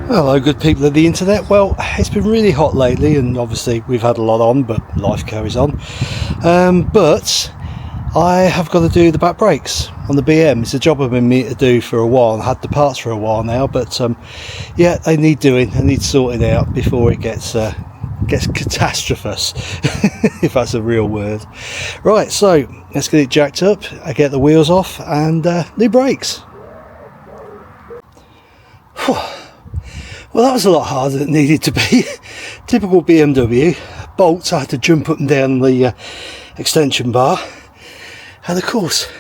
Hello good people of the internet. Well, it's been really hot lately and obviously we've had a lot on, but life carries on. But I have got to do the back brakes on the BM. It's a job I've been meaning to do for a while and had the parts for a while now, but yeah, they need doing. They need sorting out before it gets catastrophous, if that's a real word. Right, so let's get it jacked up. I get the wheels off and new brakes. Well, that was a lot harder than it needed to be. Typical BMW. Bolts, I had to jump up and down the extension bar. And of course,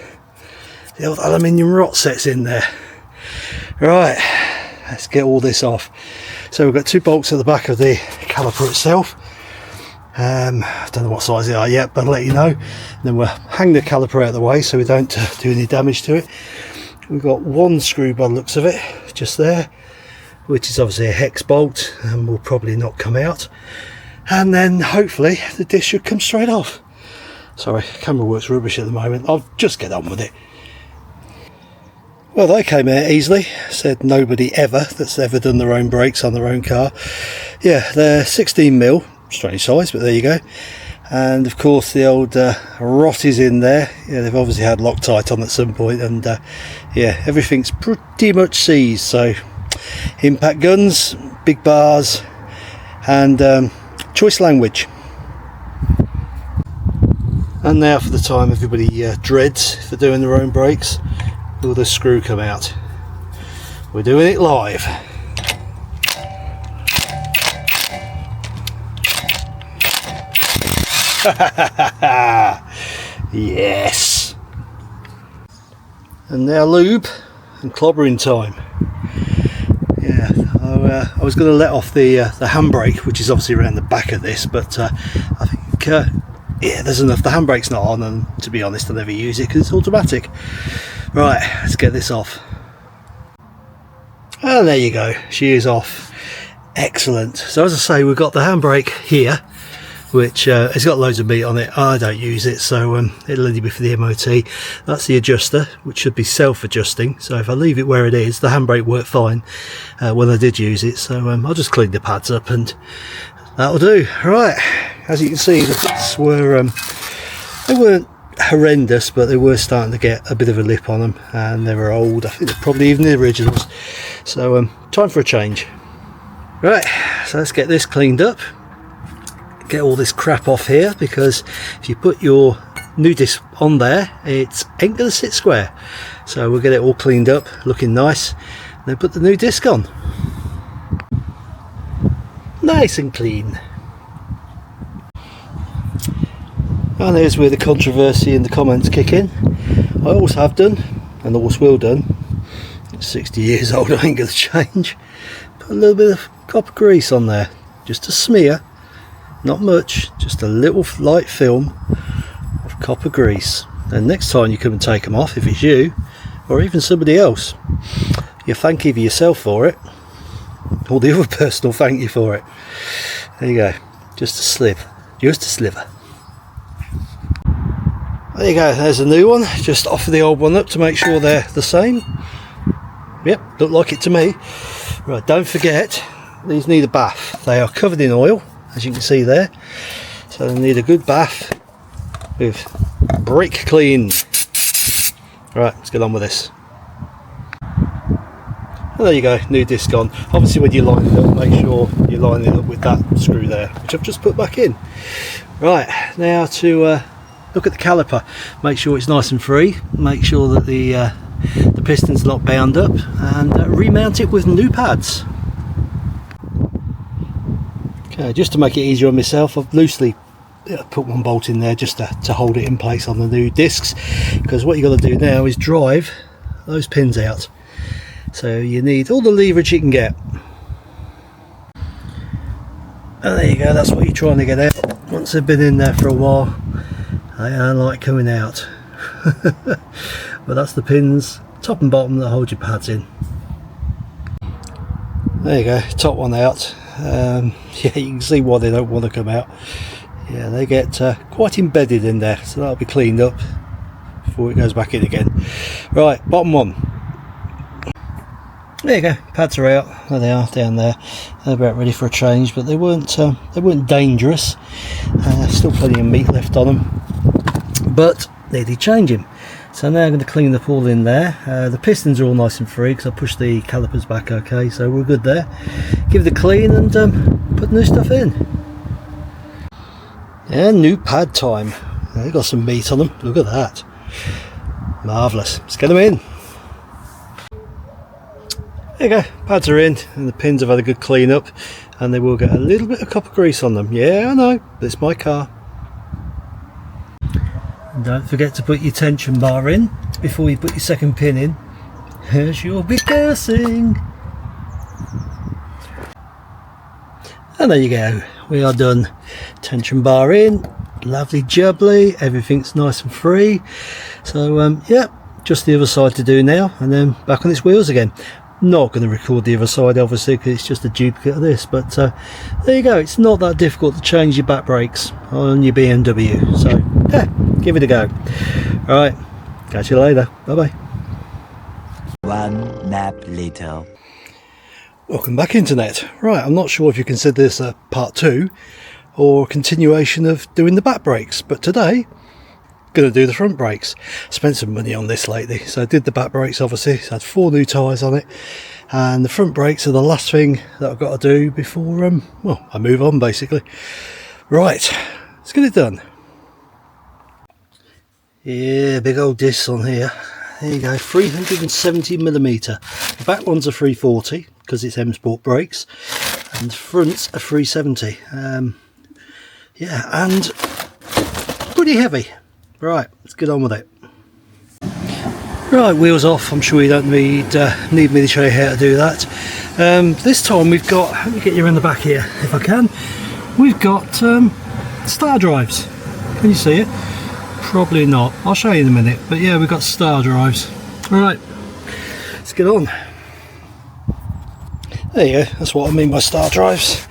the old aluminium rot sets in there. Right, let's get all this off. So we've got two bolts at the back of the caliper itself. I don't know what size they are yet, but I'll let you know. Then we'll hang the caliper out of the way so we don't do any damage to it. We've got one screw by the looks of it, just there, which is obviously a hex bolt and will probably not come out. And then hopefully the disc should come straight off. Sorry, camera works rubbish at the moment. I'll just get on with it. Well, they came out easily. Said nobody ever that's ever done their own brakes on their own car. Yeah, they're 16mm, strange size, but there you go. And of course the old rot is in there. Yeah, they've obviously had Loctite on at some point, and yeah, everything's pretty much seized. So impact guns, big bars, and choice language. And now for the time everybody dreads for doing their own brakes. Will the screw come out? We're doing it live. Yes. And now lube and clobbering time. Yeah, I was going to let off the handbrake, which is obviously around the back of this, but I think yeah, there's enough. The handbrake's not on, and to be honest I never use it because it's automatic. Right, let's get this off. And there you go, she is off. Excellent. So as I say, we've got the handbrake here, which has got loads of meat on it. I don't use it, so it'll only be for the MOT. That's the adjuster, which should be self-adjusting, so if I leave it where it is, the handbrake worked fine when I did use it. So I'll just clean the pads up and that'll do. Right, as you can see, the bits were they weren't horrendous, but they were starting to get a bit of a lip on them, and they were old. I think they're probably even the originals. So time for a change. Right, so let's get this cleaned up, get all this crap off here, because if you put your new disc on there, it ain't gonna sit square. So we'll get it all cleaned up, looking nice, then put the new disc on, nice and clean. And here's where the controversy in the comments kick in. I always have done, and always will done. It's 60 years old, I ain't gonna change. Put a little bit of copper grease on there, just a smear. Not much, just a little light film of copper grease. And next time you come and take them off, if it's you or even somebody else, you thank either yourself for it or the other person will thank you for it. There you go, just a sliver. There you go, there's a new one. Just offer the old one up to make sure they're the same. Yep, look like it to me. Right, don't forget, these need a bath. They are covered in oil, as you can see there, so they need a good bath with brake clean. Right, let's get on with this. And there you go, new disc on. Obviously when you line it up, make sure you line it up with that screw there, which I've just put back in. Right, now to look at the caliper, make sure it's nice and free, make sure that the piston's not bound up, and remount it with new pads. Just to make it easier on myself, I've loosely put one bolt in there just to hold it in place on the new discs, because what you've got to do now is drive those pins out. So you need all the leverage you can get. And there you go, that's what you're trying to get out. Once they've been in there for a while, they don't like coming out. But that's the pins, top and bottom, that hold your pads in. There you go, top one out. Yeah, you can see why they don't want to come out. Yeah, they get quite embedded in there, so that'll be cleaned up before it goes back in again. Right, bottom one. There you go, pads are out. There they are, down there. They're about ready for a change, but they weren't dangerous. Still plenty of meat left on them, but needed changing. So now I'm going to clean up all in there. The pistons are all nice and free because I pushed the calipers back okay, so we're good there. Give it a clean and put new stuff in. And new pad time. They've got some meat on them, look at that. Marvellous, let's get them in. There you go, pads are in and the pins have had a good clean up, and they will get a little bit of copper grease on them. Yeah, I know, but it's my car. And don't forget to put your tension bar in before you put your second pin in, as you'll be cursing. And there you go, we are done. Tension bar in, lovely jubbly, everything's nice and free. So yeah, just the other side to do now, and then back on its wheels again. Not going to record the other side obviously because it's just a duplicate of this, but there you go, it's not that difficult to change your back brakes on your BMW, so yeah, give it a go. Alright, catch you later, bye bye. One nap later. Welcome back, internet. Right, I'm not sure if you consider this a part 2 or a continuation of doing the back brakes, but today going to do the front brakes. Spent some money on this lately, so I did the back brakes obviously. So I had 4 new tyres on it, and the front brakes are the last thing that I've got to do before well, I move on basically. Right, let's get it done. Yeah, big old discs on here. There you go, 370mm. The back ones are 340 because it's M Sport brakes, and the fronts are 370. Yeah, and pretty heavy. Right, let's get on with it. Right, wheels off. I'm sure you don't need me to show you how to do that. This time we've got, let me get you in the back here if I can. We've got star drives. Can you see it? Probably not. I'll show you in a minute. But yeah, we've got star drives. Right, let's get on. There you go, that's what I mean by star drives.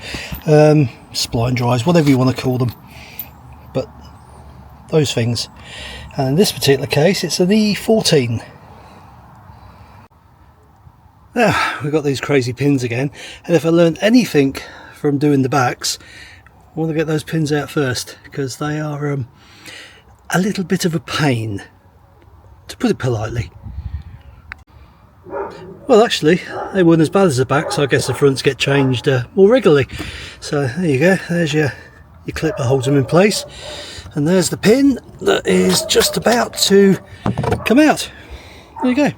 Spline drives, whatever you want to call them. But those things. And in this particular case it's an E14. Now we've got these crazy pins again, and if I learned anything from doing the backs, I want to get those pins out first because they are a little bit of a pain, to put it politely. Well, actually they weren't as bad as the back, so I guess the fronts get changed more regularly. So there you go, there's your clip that holds them in place. And there's the pin that is just about to come out. There you go.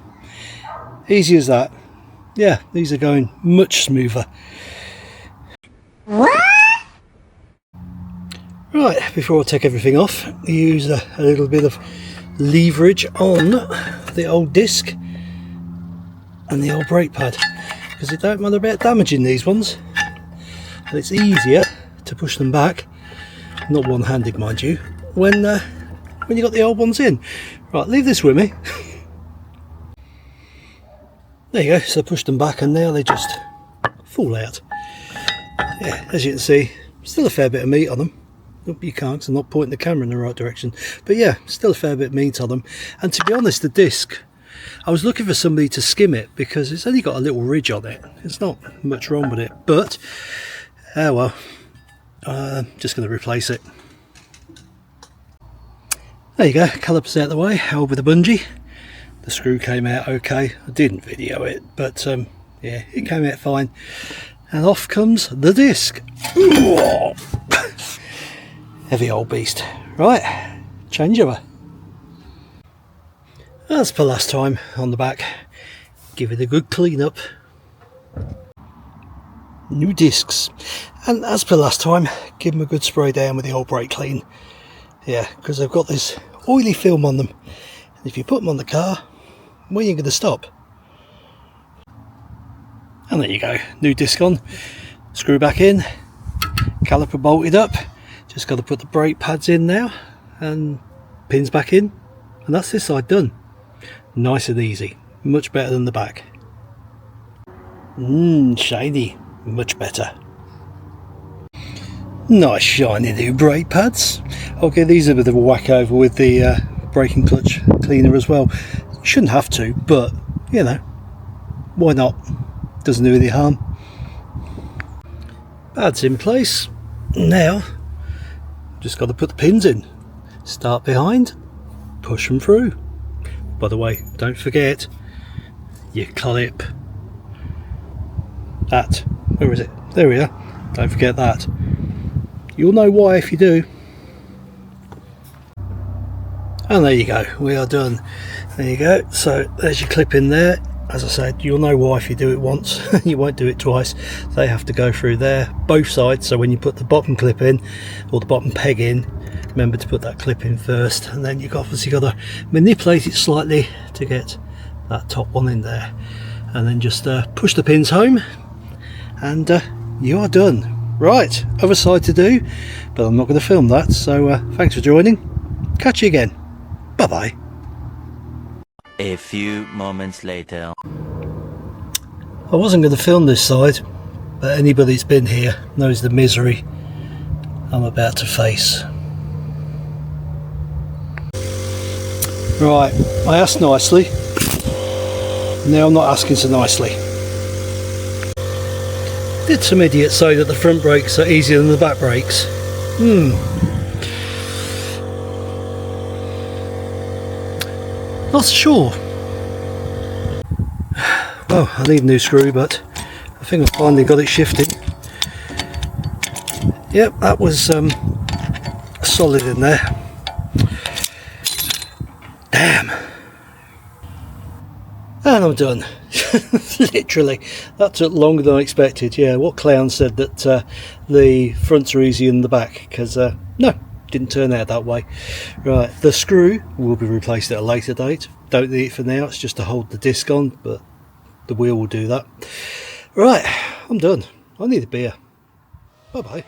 Easy as that. Yeah, these are going much smoother. What? Right, before I take everything off, use a little bit of leverage on the old disc and the old brake pad, because it don't matter about damaging these ones, and it's easier to push them back. Not one-handed, mind you, when you got the old ones in. Right, leave this with me. There you go, so I pushed them back and now they just fall out. Yeah, as you can see, still a fair bit of meat on them. You can't, because I'm not pointing the camera in the right direction. But yeah, still a fair bit of meat on them. And to be honest, the disc, I was looking for somebody to skim it because it's only got a little ridge on it. There's not much wrong with it, but oh well. Just going to replace it. There you go, calipers out the way, held with a bungee. The screw came out okay. I didn't video it, but yeah, it came out fine. And off comes the disc. Heavy old beast. Right, change over. As per last time on the back, give it a good clean up. New discs, and as per last time, give them a good spray down with the old brake clean. Yeah, because they've got this oily film on them, and if you put them on the car, where are you going to stop? And there you go, new disc on, screw back in, caliper bolted up, just got to put the brake pads in now, and pins back in, and that's this side done. Nice and easy, much better than the back. Shiny. Much better. Nice shiny new brake pads. Okay, these are a bit of a whack over with the brake and clutch cleaner as well. Shouldn't have to, but you know, why not? Doesn't do any harm. That's in place. Now just got to put the pins in. Start behind, push them through. By the way, don't forget your clip. That, where is it? There we are. Don't forget that. You'll know why if you do. And there you go, we are done. There you go, so there's your clip in there. As I said, you'll know why if you do it once. You won't do it twice. They have to go through there, both sides. So when you put the bottom clip in, or the bottom peg in, remember to put that clip in first, and then you've obviously got to manipulate it slightly to get that top one in there, and then just push the pins home, and you are done. Right, other side to do, but I'm not going to film that. So thanks for joining. Catch you again. Bye bye. A few moments later. I wasn't going to film this side, but anybody that's been here knows the misery I'm about to face. Right, I asked nicely. Now I'm not asking so nicely. Did some idiot say that the front brakes are easier than the back brakes? Not sure. Well, I need a new screw, but I think I finally got it shifted. Yep, that was solid in there. Damn. And I'm done. Literally, that took longer than I expected. Yeah, what clown said that the fronts are easier than the back? Because no, didn't turn out that way. Right, the screw will be replaced at a later date. Don't need it for now, it's just to hold the disc on, but the wheel will do that. Right, I'm done. I need a beer. Bye bye.